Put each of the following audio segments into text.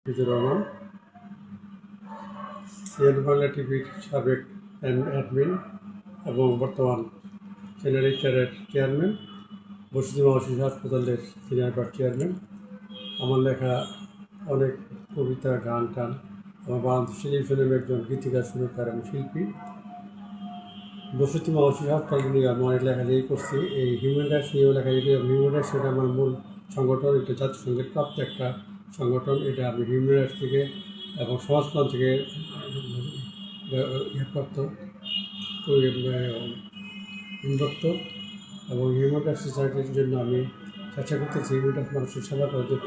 Mizur Rahman, CN Bangla টিভির সাবেক admin এবং বর্তমান চ্যানেল এইচআরের চেয়ারম্যান, বসুন্ধরা শিশু হাসপাতালের সিনিয়র ভাইস চেয়ারম্যান। আমার লেখা অনেক কবিতা, গান টান, আমার বাংলাদেশ টেলিভিশনের একজন গীতিকার, সুরকার এবং শিল্পী। বসুন্ধরা শিশু হাসপাতাল নিয়ে আমি অনেক লেখালেখি করছি। এই হিউম্যান রাইটস নিয়েও লেখালেখি। হিউম্যান রাইটস এটা আমার মূল সংগঠন, এটা জাতিসংঘের প্রাপ্ত একটা সংগঠন। এটা আমি হিউম্যান রাইটস থেকে এবং সমাজকল্যাণ থেকে প্রাপ্ত ইনভক্ত, এবং হিউম্যান রাইটস সোসাইটির জন্য আমি চেষ্টা করতেছি হিউম্যান রাইটস মানুষের সেবা করার জন্য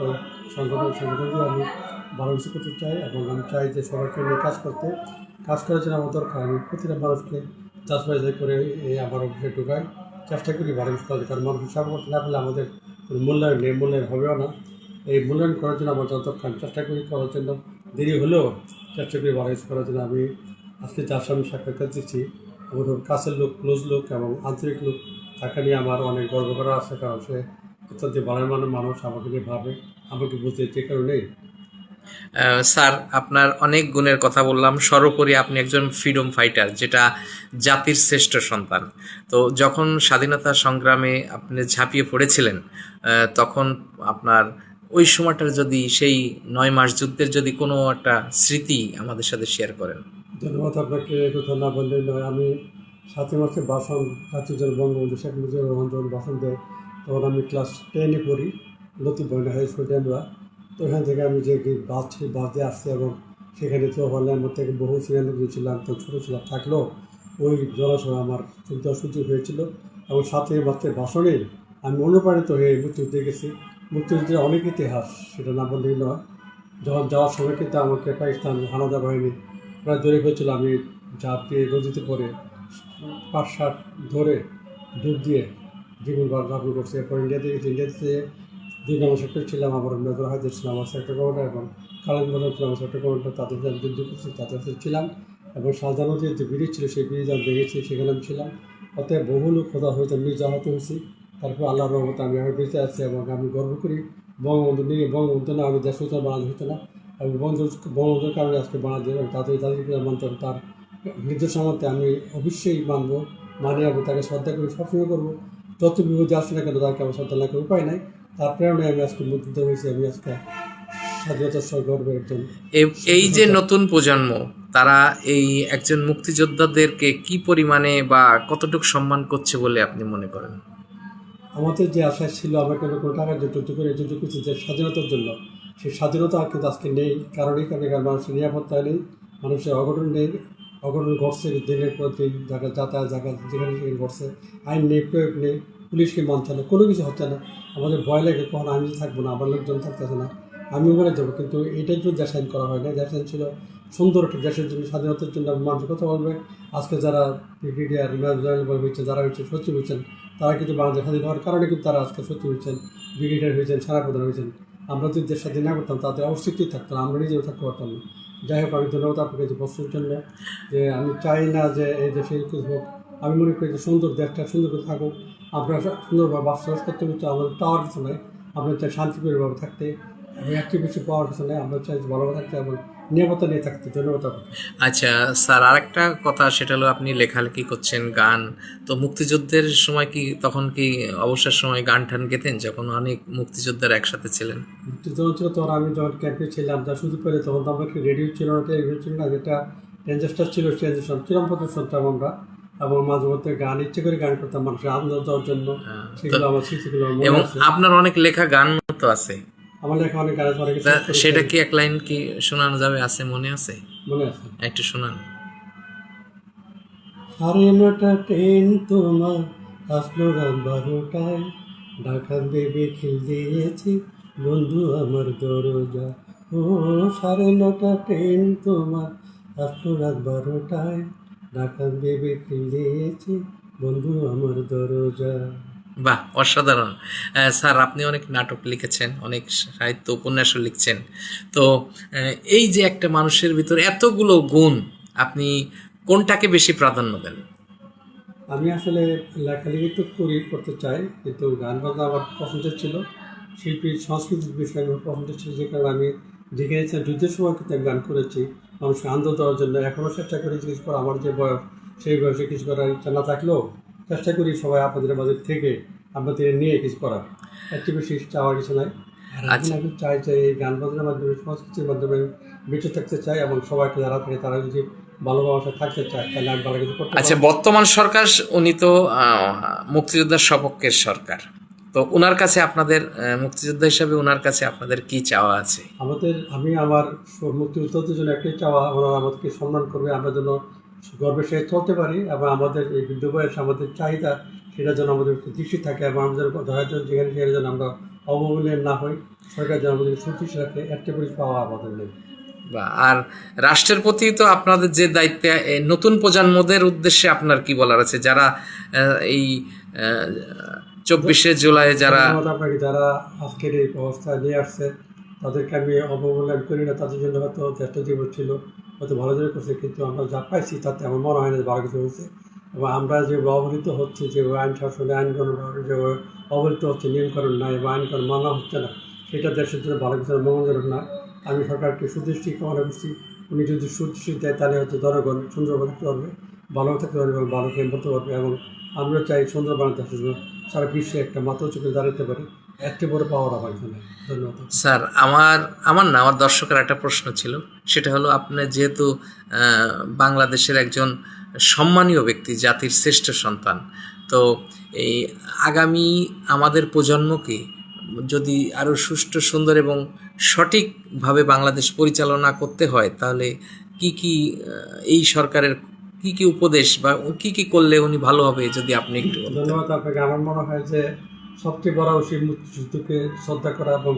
সংগঠনগুলো আমি ভালো কিছু করতে চাই, এবং আমি চাই যে সবাইকে নিয়ে কাজ করার জন্য আমার দরকার। আমি প্রতিটা মানুষকে যাচাই করে আমার অফিসে ঢোকাই, চেষ্টা করি ভালো কিছু করার। কারণ মানুষের সেবা করতে না পারলে আমাদের কোনো মূল্যায়ন নেই, মূল্যায়ন হবেও না। এই মূল্যায়ন করার জন্য আমার যত দরকার চেষ্টা করি করার জন্য, দেরি হলেও চেষ্টা করি ভালো কিছু করার জন্য। আমি আজকে যার সামনে সাক্ষাৎকার দিচ্ছি, আমার কাছের লোক, ক্লোজ লোক এবং আন্তরিক লোক, তাকে নিয়ে আমার অনেক গর্ব করা আছে। কারণ সে অত্যন্ত ভালো মানুষ, আমাকে নিয়ে ভাবে, আমাকে বুঝতে যে কারণে। স্যার, আপনার অনেক গুণের কথা বললাম, সর্বোপরি আপনি একজন ফ্রিডম ফাইটার, যেটা জাতির শ্রেষ্ঠ সন্তান। তো যখন স্বাধীনতা সংগ্রামে আপনি ঝাঁপিয়ে পড়েছিলেন, তখন আপনার ওই সময়টার যদি সেই 9 মাস যুদ্ধের যদি কোনো একটা স্মৃতি আমাদের সাথে শেয়ার করেন। ধন্যবাদ আপনাকে। কথা না বললেই নয়। আমি 7 মাসে ভাষণ জাতির জন্য বঙ্গবন্ধু শেখ মুজিবুর রহমান যখন ভাষণ দেয়, তখন আমি ক্লাস 10-এ পড়ি, লতিফ বয়না হাই স্কুল ডেমরা। তো এখান থেকে আমি যে বাস দিয়ে আসছি, এবং সেখানে তো হলে আমার থেকে বহু সিনিয়র ছিলাম, তো ছোটো ছিলাম থাকলেও ওই জনসভা আমার চিন্তা সুযোগ হয়েছিল। এবং 7 মাসের ভাষণে আমি অনুপ্রাণিত হয়ে মুক্তিযুদ্ধে গেছি। মুক্তিযুদ্ধের অনেক ইতিহাস, সেটা না বললেই নয়। যখন যাওয়ার সময় কিন্তু আমাকে পাকিস্তান হানাদার বাহিনী প্রায় ধরে ফেলছিল। আমি ঝাঁপ দিয়ে নদীতে পড়ে 5-7 ধরে ডুব দিয়ে জীবন যাপন করছি। এরপর ইন্ডিয়াতে গেছি। ইন্ডিয়াতে 2 নম্বর সেক্টর ছিলাম, আমার মেজর হায়দার ছিলাম আমার সেক্টর কমান্ডার, এবং খালেদ মোহাম্মদ ছিল আমার সেক্টর কমান্ডার। তাদের সাথে আমি যুদ্ধ করছি, তাদের সাথে ছিলাম। এবং শাহজাহান নদীর যে ব্রিজ ছিল, সেই ব্রিজ আমি দেখেছি, সেখানে আমি ছিলাম। অতএব বহু লোক খোদা হয়েছে, আমি আহত হয়েছি। তারপর আল্লাহর রহমতে আমি এখন বেঁচে আছি, এবং আমি গর্ব করি বঙ্গবন্ধু নিয়ে। বঙ্গবন্ধু না আমি দেশ হতো, বাংলাদেশ হতো না। এবং বঙ্গবন্ধুর কারণে আজকে বাংলাদেশ এবং তাদের মানতে, তার নির্দেশ মতে আমি অবশ্যই মানি, আমি তাকে শ্রদ্ধা করি, সবসময় করবো। যত বিপদে আসে না কেন, তাকে আমার শ্রদ্ধা না করে উপায় নাই। তার প্রেরণায় আমি আজকে মুগ্ধ হয়েছি। আমি আজকে স্বাধীনতার সহ গর্বের একজন। এই যে নতুন প্রজন্ম, তারা এই একজন মুক্তিযোদ্ধাদেরকে কি পরিমাণে বা কতটুকু সম্মান করছে বলে আপনি মনে করেন? আমাদের যে আশা ছিল, আমরা কোনো টাকার জন্য যুদ্ধ করছি যে স্বাধীনতার জন্য, সেই স্বাধীনতা কিন্তু আজকে নেই। কারণ মানুষের নিরাপত্তা নেই, মানুষের অঘটন নেই। অঘটন ঘটছে দিনের পর দিন, যাতায়াত যেখানে সেখানে ঘটছে। আইন নেই, প্রয়োগ নেই, পুলিশকে মানছে না, কোনো কিছু হচ্ছে না। আমাদের ভয় লাগে কখন আমি থাকবো না, আমার লোকজন থাকতেছে না, আমিও মরে যাবো। কিন্তু এটার জন্য দেশ আইন করা হয় না। দেশ আইন ছিল সুন্দর একটা দেশের জন্য, স্বাধীনতার জন্য। মানুষ কথা বলবে। আজকে যারা ব্রিগেডিয়ার জেনারেল হয়েছে, যারা হয়েছে সচিব হয়েছেন, তারা কিন্তু বাংলাদেশ স্বাধীন হওয়ার কারণে কিন্তু তারা আজকে সচিব হয়েছেন, ব্রিগেডিয়ার হয়েছেন, সেনাপ্রধান হয়েছেন। আমরা যদি দেশ স্বাধীন না করতাম, তাদের অস্তিত্বই থাকতো না, আমরা নিজেও থাকতে পারতাম না। যাই হোক, আমি ধন্যবাদ আপনাকে যে প্রশ্নের জন্য। যে আমি চাই না যে এই দেশে কিছু হোক। আমি মনে করি যে সুন্দর দেশটা সুন্দর করে থাকুক, আমরা সুন্দরভাবে বাস করতে হচ্ছে। আমাদের পাওয়ার কিছু নয়, আমরা চাই শান্তিপূর্ণভাবে থাকতে, এবং একটি কিছু পাওয়ার কিছু নয়। আমরা চাই ভালোভাবে থাকতে এবং নিরাপত্তা নিয়ে থাকতে। ধন্যবাদ আপনাকে। আচ্ছা স্যার, আরেকটা কথা, সেটা হলো আপনি লেখালেখি করছেন, গান। তো মুক্তিযুদ্ধের সময় কি তখন কি অবসর সময় গান টান গেতেন, যখন অনেক মুক্তিযোদ্ধারা একসাথে ছিলেন? যখন ছিল তখন আমি যখন ক্যাম্পে ছিলাম, যা সুযোগ পেলে, তখন তো আমরা রেডিও ছিল না, টেলিভিশন ছিল না, যেটা ট্রানজিস্টার ছিল, ট্রানজিস্টার চিরম্পত্র শুনতাম আমরা। এবং মাঝে মধ্যে গান ইচ্ছে করে গান করতাম মানুষের আনন্দ দেওয়ার জন্য। সেগুলো আমার স্মৃতিগুলো মনে এবং আছে। আপনার অনেক লেখা গান তো আছে, আমার লেখা অনেক গান আছে, অনেকে সেটা কি এক লাইন কি শোনানো যাবে? আছে, মনে আছে? মনে আছে। একটু শোনান। 9:30 ট্রেন তোমার আসলো রাত 12টায়, ঢাকা দেবে খিল দিয়েছি বন্ধু আমার দরজা। ও 9:30 ট্রেন তোমার আসলো রাত 12টায়, ঢাকা দেবে খিল দিয়েছি বন্ধু আমার দরজা। বাহ, অসাধারণ! স্যার, আপনি অনেক নাটক লিখেছেন, অনেক সাহিত্য উপন্যাসও লিখছেন। তো এই যে একটা মানুষের ভিতরে এতগুলো গুণ, আপনি কোনটাকে বেশি প্রাধান্য দেন? আমি আসলে লেখালেখি তো করতে চাই, কিন্তু গান বাজনা আমার পছন্দের ছিল। শিল্পী সংস্কৃতির বিষয়ে আমার পছন্দের ছিল, যে কারণে আমি যেখানে যুদ্ধের সময় কিন্তু আমি গান করেছি মানুষকে আনন্দ দেওয়ার জন্য। এখনও চেষ্টা করি কিছু করা, আমার যে বয়স সেই বয়সে কিছু করার ইচ্ছা না থাকলেও চেষ্টা করি সবাই আপনাদের মাঝে থেকে আপনাদের নিয়ে কিছু করার। এর চেয়ে বেশি চাওয়ার কিছু নাই। আর এখন আমি চাই যে এই গান বাজনার মাধ্যমে সংস্কৃতির মাধ্যমে বেঁচে থাকতে চাই, এবং সবাইকে যারা থাকে তারা যদি ভালোবাসা থাকতে চায় তাহলে আমি ভালো কিছু করতে আচ্ছা, পারবো। বর্তমান সরকার উনি তো মুক্তিযোদ্ধার সপক্ষের সরকার, তো ওনার কাছে আপনাদের মুক্তিযোদ্ধা হিসাবে ওনার কাছে আপনাদের কি চাওয়া আছে? আমি আমার মুক্তিযোদ্ধাদের জন্য একটাই চাওয়া, ওরা আমাদেরকে সম্মান করবে, আমরা যেন গর্বের সাথে চলতে পারি, এবং আমাদের এই বৃদ্ধ বয়সে আমাদের চাহিদা সেটা যেন আমাদের দৃষ্টি থাকে, এবং আমাদের ধরার জন্য যেখানে সেখানে যেন আমরা অবমূল্যায়ন না হই, সরকার যেন আমাদের সুদৃষ্টি রাখে, একটা করে পাওয়া আমাদের নেই। আর রাষ্ট্রের প্রতি তো আপনাদের যে দায়িত্ব, নতুন প্রজন্মদের উদ্দেশ্যে আপনার কি বলার আছে, যারা এই 24শে জুলাই যারা ধন্যবাদ আপনাকে, যারা আজকের এই অবস্থায় নিয়ে আসছে তাদেরকে আমি অবমূল্যায়ন করি না। তাদের জন্য হয়তো চেষ্টা জীবন ছিল, হয়তো ভালো করে করছে, কিন্তু আমরা যা পাইছি তাতে আমার মনে হয় না যে ভালো কিছু হয়েছে। এবং আমরা যে অবহেলিত হচ্ছে, যে আইন শাসনে আইনকানুন যে অবহেলিত হচ্ছে, নিয়মকানুন নাই বা আইনকানুন মানা হচ্ছে না, সেটা দেশের জন্য ভালো কিছু মঙ্গলজনক না। আমি সরকারকে সুদৃষ্টি কামনা করছি, উনি যদি সুদৃষ্টি দেয় তাহলে হয়তো জনগণ সুন্দরভাবে থাকতে পারবে, ভালো থাকতে পারবে এবং ভালো খেয়ে বলতে পারবে। এবং আমরা চাই সুন্দর বাংলাদেশের জন্য সারা বিশ্বে একটা মাথা উঁচু করে দাঁড়াতে পারি। এত বড় পাওয়ার আমার জন্য। ধন্যবাদ স্যার। আমার দর্শকের একটা প্রশ্ন ছিল, সেটা হলো আপনি যেহেতু বাংলাদেশের একজন সম্মানীয় ব্যক্তি, জাতির শ্রেষ্ঠ সন্তান, তো এই আগামী আমাদের প্রজন্মকে যদি আরও সুষ্ঠু, সুন্দর এবং সঠিকভাবে বাংলাদেশ পরিচালনা করতে হয়, তাহলে কি কি এই সরকারের কি কি উপদেশ বা কি কি করলে উনি ভালো হবে, যদি আপনি একটু বলতেন। ধন্যবাদ আপনাকে। আমার মনে হয় যে সবচেয়ে বড় উচিত মুক্তিযুদ্ধকে শ্রদ্ধা করা এবং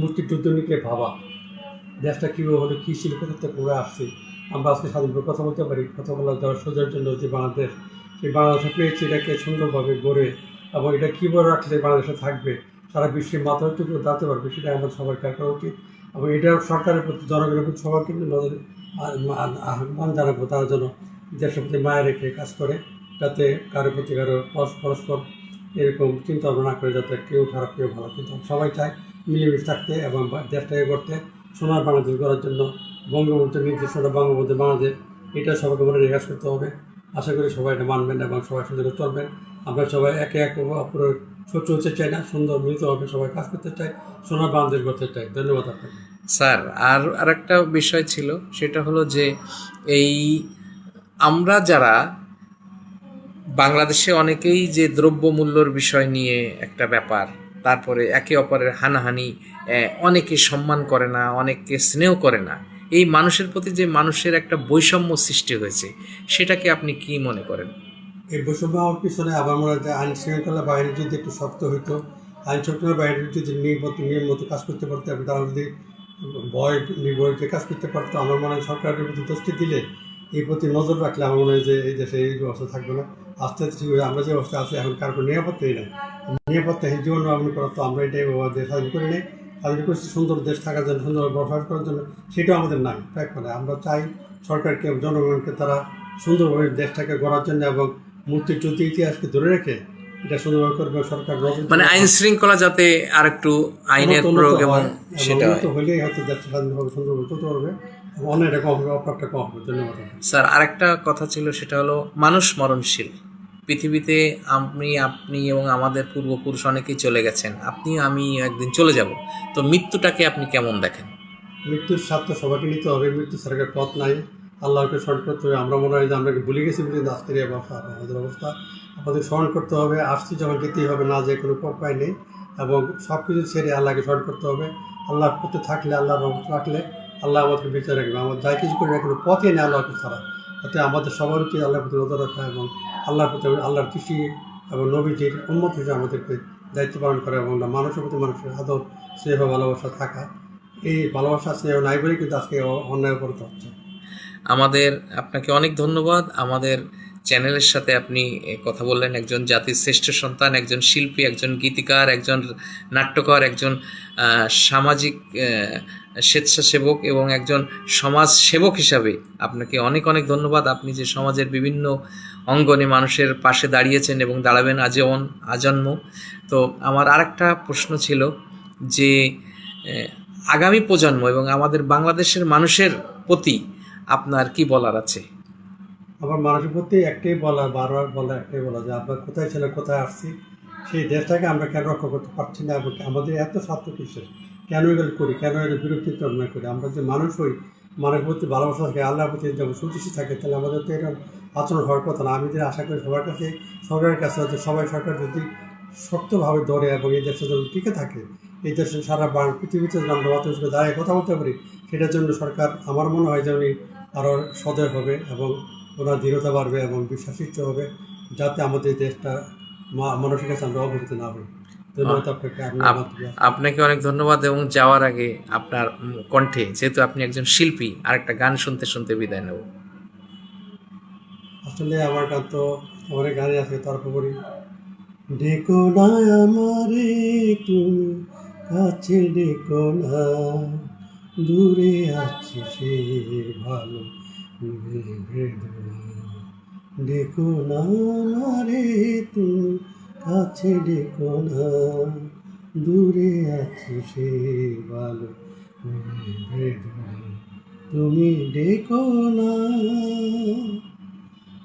মুক্তিযুদ্ধকে ভাবা, দেশটা কীভাবে হলো, কী ছিল, কোথা থেকে ঘুরে আসছি। আমরা আজকে স্বাধীনভাবে কথা বলতে পারি, কথা বলার দেওয়ার সোজার জন্য যে বাংলাদেশ, সেই বাংলাদেশে পেয়েছি, এটাকে সুন্দরভাবে গড়ে এবং এটা কীভাবে রাখলে বাংলাদেশে থাকবে, সারা বিশ্বের মাথা উঁচু করে দাঁড়াতে পারবে, সেটা আমাদের সবার খেয়াল করা উচিত। এবং এটা সরকারের প্রতি, জনগণের প্রতি সবার কিন্তু নজর আহ্বান জানাবো, তারা যেন দেশের প্রতি মায়া রেখে কাজ করে, যাতে কারোর প্রতি কারো পরস্পর এরকম চিন্তা ভাবনা না করে, যাতে কেউ খারাপ কেউ ভালো, কিন্তু সবাই চায় মিলেমিশে থাকতে এবং দেশটাকে করতে, সোনার বাংলাদেশ করার জন্য বঙ্গবন্ধুর নির্দেশনা, বঙ্গবন্ধু বাংলাদেশ, এটা সবাইকে মনে রেখে কাজ করতে হবে। আশা করি সবাই এটা মানবেন এবং সবাই সুন্দর চলবেন। আমরা সবাই একে একে অপরের শত্রু হতে চাই না, সুন্দর মিলিতভাবে সবাই কাজ করতে চাই, সোনার বাংলাদেশ করতে চাই। ধন্যবাদ আপনাকে। স্যার, আর একটা বিষয় ছিল, সেটা হলো যে এই আমরা যারা বাংলাদেশে অনেকেই যে দ্রব্যমূল্যর বিষয় নিয়ে একটা ব্যাপার, তারপরে একে অপরের হানাহানি, অনেকে সম্মান করে না, অনেকে স্নেহ করে না, এই মানুষের প্রতি যে মানুষের একটা বৈষম্য সৃষ্টি হয়েছে, সেটাকে আপনি কি মনে করেন? এই বৈষম্য হওয়ার পিছনে আমার মনে হয় যে আইন শৃঙ্খলা বাহিনী যদি একটু শক্ত হইতো, আইন শৃঙ্খলা বাহিনী যদি নিয়ম মতো কাজ করতে পারতো এবং তারা যদি ভয় নির্ভরকে কাজ করতে পারতো, আমার মনে হয় সরকারের প্রতি দোষটি দিলে, এই প্রতি নজর রাখলে আমার মনে হয় যে এই দেশে এই ব্যবস্থা থাকবে না। আস্তে আস্তে আমরা যে অবস্থা আছে এখন, কারোর নিরাপত্তাই নেই, নিরাপত্তাহীন জীবন যাপন করা, তো আমরা এটাই দেশ স্বাধীন করে নেই, স্বাধীন করছি সুন্দর দেশ থাকার জন্য, সুন্দর বসবাস করার জন্য, সেটাও আমাদের নাই। মানে আমরা চাই সরকারকে, জনগণকে তারা সুন্দরভাবে দেশটাকে গড়ার জন্য এবং মুক্তিযুদ্ধ ইতিহাসকে ধরে রেখে এটা সুন্দরভাবে করবে সরকার। মানে আইন শৃঙ্খলা যাতে আর একটু আইনের প্রয়োগ এবং সেটা হলেই হয়তো দেশটা স্বাধীনভাবে সুন্দরভাবে চলতে পারবে এবং অনেকটা কম হবে, অপরাধটা কম হবে। ধন্যবাদ। স্যার, আরেকটা কথা ছিল, সেটা হলো মানুষ মরণশীল। পৃথিবীতে আপনি এবং আমাদের পূর্বপুরুষ অনেকেই চলে গেছেন, আপনি আমি একদিন চলে যাব, তো মৃত্যুটাকে আপনি কেমন দেখেন? মৃত্যুর সাথে সবাইকে নিতে হবে, মৃত্যু ছাড়া পথ নাই, আল্লাহকে স্মরণ করতে হবে। আমরা মনে হয় যে আমরা ভুলে গেছি বলে আজকের এই অবস্থা, আমাদের অবস্থা আমাদের স্মরণ করতে হবে, আসছি যখন যেতেই হবে, না যে কোনো উপায় নেই, এবং সব কিছু ছেড়ে আল্লাহকে স্মরণ করতে হবে। আল্লাহর পথে থাকলে, আল্লাহর রহমত রাখলে আল্লাহ আমাদেরকে বেঁচে রাখবে। আমার যাই কিছু করে কোনো পথই নেই আল্লাহকে ছাড়া, তাতে আমাদের সবার উচিত আল্লাহর প্রতি নজর রাখা এবং আল্লাহর প্রতি, আল্লাহর কৃষি এবং নবীজির উন্মত হিসেবে আমাদেরকে দায়িত্ব পালন করা এবং মানুষের প্রতি মানুষের আদর, স্নেহ, ভালোবাসা থাকা। এই ভালোবাসা স্নেহ নাই বলেই কিন্তু আজকে অন্যায় করতে হচ্ছে। আপনাকে অনেক ধন্যবাদ। আমাদের চ্যানেলের সাথে আপনি কথা বললেন, একজন জাতির শ্রেষ্ঠ সন্তান, একজন শিল্পী, একজন গীতিকার, একজন নাট্যকার, একজন সামাজিক স্বেচ্ছাসেবক এবং একজন সমাজ সেবক হিসাবে আপনাকে অনেক অনেক ধন্যবাদ। আপনি যে সমাজের বিভিন্ন অঙ্গনে মানুষের পাশে দাঁড়িয়েছেন এবং দাঁড়াবেন আজন্ম। তো আমার আরেকটা প্রশ্ন ছিল যে আগামী প্রজন্ম এবং আমাদের বাংলাদেশের মানুষের প্রতি আপনার কি বলার আছে? আমার মানুষের প্রতি একটাই বলা, বারবার বলা, একটাই বলা যে আমরা কোথায় ছিলাম, কোথায় আসছি, সেই দেশটাকে আমরা কেন রক্ষা করতে পারছি না, এবং আমাদের এত স্বার্থ কিসের, কেন এগুলো করি, কেন এর বিরক্তি তন্ময় করি। আমরা যে মানুষ হই, মানুষের প্রতি ভালোবাসা থাকে, আল্লাহর প্রতি যেমন সন্তুষ্টি থাকে, তাহলে আমাদের তো এরকম আচরণ হওয়ার কথা না। আমি যে আশা করি সবার কাছে, সরকারের কাছে হচ্ছে সবাই, সরকার যদি শক্তভাবে ধরে এবং এই দেশটা যদি টিকে থাকে, এই দেশে সারা পৃথিবীতে যেন আমরা বাতাস দাঁড়িয়ে কথা বলতে পারি, সেটার জন্য সরকার আমার মনে হয় যে উনি আরও সদয় হবে এবং ওনার দৃঢ়তা বাড়বে এবং বিশ্বাসিত হবে, যাতে আমাদের দেশটা মানুষের কাছে আমরা অবহিত না হই। ধন্যবাদ আপনাকে। আপনাকে অনেক ধন্যবাদ, এবং যাওয়ার আগে আপনার কণ্ঠে, যেহেতু আপনি একজন শিল্পী, আরেকটা গান শুনতে শুনতে বিদায় নেব। আসলে আমার গান তো অনেক গানে আছে, তারপর বলি, ডেকো না আমারে তুমি, কাছে ডেকো না, দূরে আছি সে ভালো বেদনা, ডেকো না আমারে তুমি, কাছে ডেকো না, দূরে আছি সে ভালো বেদনা, তুমি ডেকো না।